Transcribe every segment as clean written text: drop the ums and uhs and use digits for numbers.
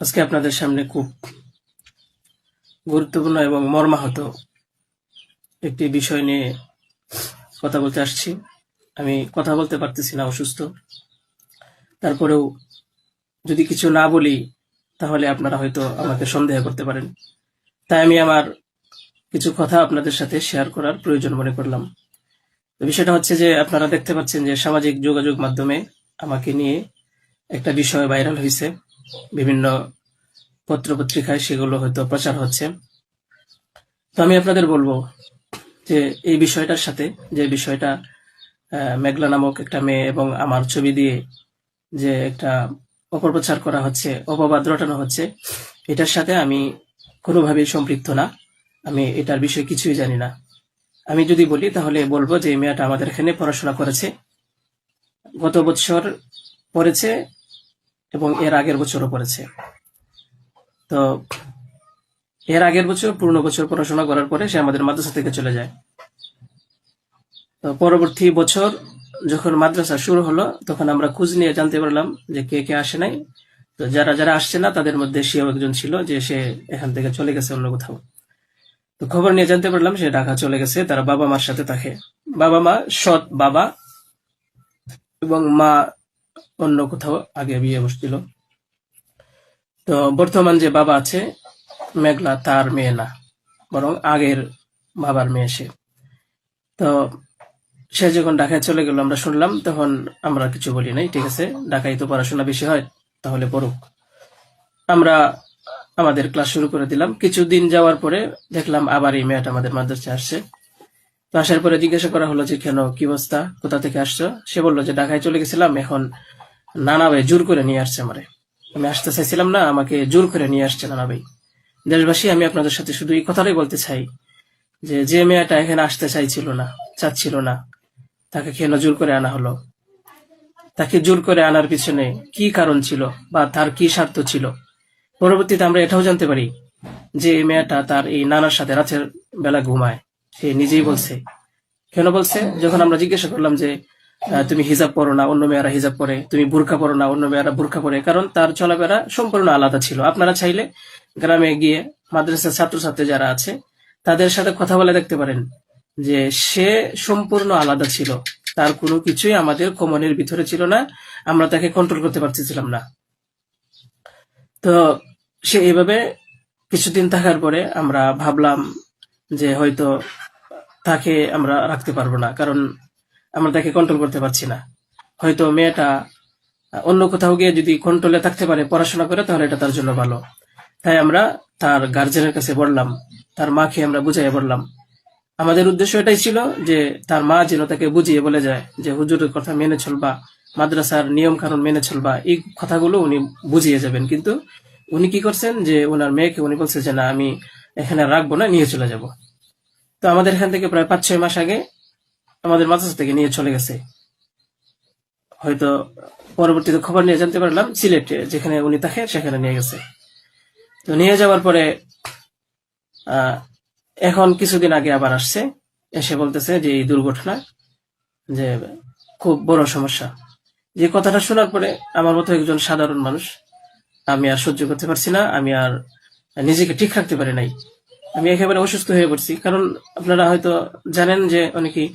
আজকে আপনাদের সামনে খুব গুরুত্বপূর্ণ এবং মর্মাহত একটি বিষয় নিয়ে কথা বলতে আসছি। আমি কথা বলতে পারতেছি না, অসুস্থ। তারপরেও যদি কিছু না বলি তাহলে আপনারা হয়তো আমাকে সন্দেহ করতে পারেন। তাই আমি আমার কিছু কথা আপনাদের সাথে শেয়ার করার প্রয়োজন মনে করলাম। তো বিষয়টা হচ্ছে যে আপনারা দেখতে পাচ্ছেন যে সামাজিক যোগাযোগ মাধ্যমে আমাকে নিয়ে একটা বিষয় ভাইরাল হয়েছে, বিভিন্ন পত্রপত্রিকায় সেগুলো হয়তো প্রচার হচ্ছে। তো আমি আপনাদের বলবো যে এই বিষয়টার সাথে, যে বিষয়টা মেঘলা নামক একটা মেয়ে এবং আমার ছবি দিয়ে যে একটা অপপ্রচার করা হচ্ছে, অপবাদ রটানো হচ্ছে, এটার সাথে আমি কোনোভাবেই সম্পৃক্ত না। আমি এটার বিষয়ে কিছুই জানি না। আমি যদি বলি তাহলে বলবো যে এই মেয়েটা আমাদের এখানে পড়াশোনা করেছে, গত বছর পড়েছে এবং এর আগের বছরও পড়েছে। তো এর আগের বছর পূর্ণ বছর পড়াশোনা করার পরে সে আমাদের মাদ্রাসা থেকে চলে যায়। তো পরবর্তী বছর যখন মাদ্রাসা শুরু হলো তখন আমরা খোঁজ নিয়ে জানতে পারলাম যে কে কে আসে নাই। তো যারা যারা আসছে না তাদের মধ্যে সেও একজন ছিল, যে সে এখান থেকে চলে গেছে অন্য কোথাও। তো খবর নিয়ে জানতে পারলাম সে ঢাকা চলে গেছে, তার বাবা মার সাথে থাকে। বাবা মা সৎ বাবা, এবং মা অন্য কোথাও আগে বিয়ে বসছিল। তো বর্তমান যে বাবা আছে মেঘলা, তার মেয়ে না, বরং আগের বাবার মেয়ে সে। তো সে যখন ঢাকায় চলে গেল আমরা শুনলাম, তখন আমরা কিছু বলি নাই, ঠিক আছে, ঢাকায় তো পড়াশোনা বেশি হয়, তাহলে পড়ুক। আমরা আমাদের ক্লাস শুরু করে দিলাম। কিছুদিন যাওয়ার পরে দেখলাম আবার এই মেয়েটা আমাদের মাদ্রাসায় আসছে। তো আসার পরে জিজ্ঞাসা করা হলো যে কেন, কি অবস্থা, কোথা থেকে আসছো? সে বললো যে ঢাকায় চলে গেছিলাম, এখন নানা ভাই জোর করে নিয়ে আসছে আমারে। আমি আসতে চাইছিলাম না, আমাকে জোর করে নিয়ে আসছে নানা ভাই। দেশবাসী, আমি আপনাদের সাথে শুধু এই কথাটাই বলতে চাই যে যে মেয়েটা এখানে আসতে চাচ্ছিল না, তাকে কেন জোর করে আনা হলো? তাকে জোর করে আনার পিছনে কি কারণ ছিল বা তার কি স্বার্থ ছিল? পরবর্তীতে আমরা এটাও জানতে পারি যে এই মেয়েটা তার এই নানার সাথে রাতের বেলা ঘুমায়। সে নিজেই বলছে। কেন বলছে? যখন আমরা জিজ্ঞাসা করলাম যে তুমি হিজাব পরো না, অন্য মেয়েরা হিজাব পরে, তুমি বুরকা পরো না, অন্য মেয়েরা বুরকা পরে, কারণ তার চলাফেরা সম্পূর্ণ আলাদা ছিল। আপনারা চাইলে গ্রামে গিয়ে মাদ্রাসার ছাত্রছাত্রী যারা আছে তাদের সাথে কথা বলে দেখতে পারেন যে সে সম্পূর্ণ আলাদা ছিল। তার কোনো কিছুই আমাদের কমনের ভিতরে ছিল না, আমরা তাকে কন্ট্রোল করতে পারতেছিলাম না। তো সে এইভাবে কিছুদিন থাকার পরে আমরা ভাবলাম যে হয়তো তাকে আমরা রাখতে পারবো না, কারণ আমরা তাকে কন্ট্রোল করতে পারছি না। হয়তো মেয়েটা অন্য কোথাও গিয়ে যদি কন্ট্রোলে থাকতে পারে, পড়াশোনা করে, তাহলে এটা তার জন্য ভালো। তাই আমরা তার গার্জেনের কাছে বললাম, তার মাকে আমরা বুঝাইয়া বললাম। আমাদের উদ্দেশ্য এটাই ছিল যে তার মা যেন তাকে বুঝিয়ে বলে যায় যে হুজুরের কথা মেনে চলবা, মাদ্রাসার নিয়ম কানুন মেনে চলবা, এই কথাগুলো উনি বুঝিয়ে যাবেন। কিন্তু উনি কি করছেন যে ওনার মেয়েকে উনি বলছে যে না, আমি এখানে রাখবো না, নিয়ে চলে যাব। তো আমাদের এখান থেকে প্রায় 5-6 মাস আগে আমাদের মাদ্রাসা থেকে নিয়ে চলে গেছে। হয়তো পরবর্তীতে খবর নিয়ে জানতে পারলাম সিলেটে যেখানে উনি থাকে সেখানে নিয়ে গেছে। তো নিয়ে যাওয়ার পরে আহ এখন কিছুদিন আগে আবার আসছে, এসে বলতেছে যে এই দুর্ঘটনা, যে খুব বড় সমস্যা। যে কথাটা শোনার পরে আমার মতো একজন সাধারণ মানুষ, আমি আর সহ্য করতে পারছি না, আমি আর নিজেকে ঠিক রাখতে পারি নাই। আমি একেবারে অসুস্থ হয়ে পড়ছি। কারণ আপনারা হয়তো জানেন যে অনেকেই,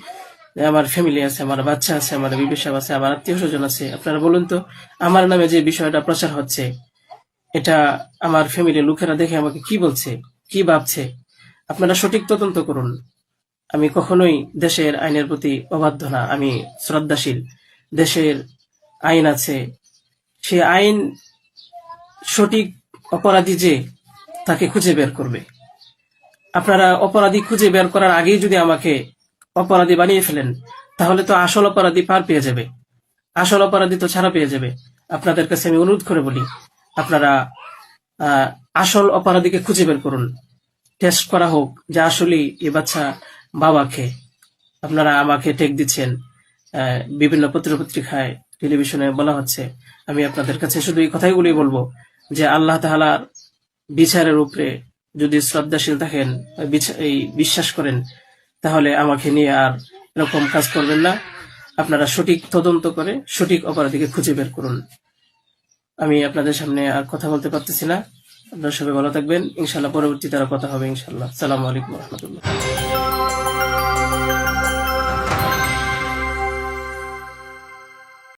আমার ফ্যামিলি আছে, আমার বাচ্চা আছে, আমার বিবি সাহেব আছে, আমার আত্মীয় স্বজন আছে। আপনারা বলুন তো, আমার নামে যে বিষয়টা প্রচার হচ্ছে, এটা আমার ফ্যামিলির লোকেরা দেখে আমাকে কি বলছে, কি ভাবছে? আপনারা সঠিক তদন্ত করুন। আমি কখনোই দেশের আইনের প্রতি অবাধ্য না, আমি শ্রদ্ধাশীল। দেশের আইন আছে, সে আইন সঠিক অপরাধী যে তাকে খুঁজে বের করবে। আপনারা অপরাধী খুঁজে বের করার আগেই যদি আমাকে অপরাধী বানিয়ে ফেলেন, তাহলে তো আসল অপরাধী পার পেয়ে যাবে, আসল অপরাধী তো ছাড়া পেয়ে যাবে। আপনাদের কাছে আমি অনুরোধ করে বলি, আপনারা আসল অপরাধীকে খুঁজে বের করুন। টেস্ট করা হোক যে আসলে এই বাচ্চা বাবাকে। আপনারা আমাকে টেক দিচ্ছেন, বিভিন্ন পত্রপত্রিকায়, টেলিভিশনে বলা হচ্ছে। আমি আপনাদের কাছে শুধু এই কথাইগুলি বলবো যে আল্লাহ তাআলার বিচারের উপরে যদি শ্রদ্ধাশীল থাকেন, এই বিশ্বাস করেন, তাহলে আমাকে নিয়ে আর এরকম কাজ করবেন না। আপনারা সঠিক তদন্ত করে সঠিক অপরাধীকে খুঁজে বের করুন। আমি আপনাদের সামনে আর কথা বলতে পারতেছি না। আপনারা সবাই ভালো থাকবেন, ইনশাল্লাহ পরবর্তীতে আরো কথা হবে ইনশাল্লাহ। আসসালামু আলাইকুম রহমতুল্লাহ।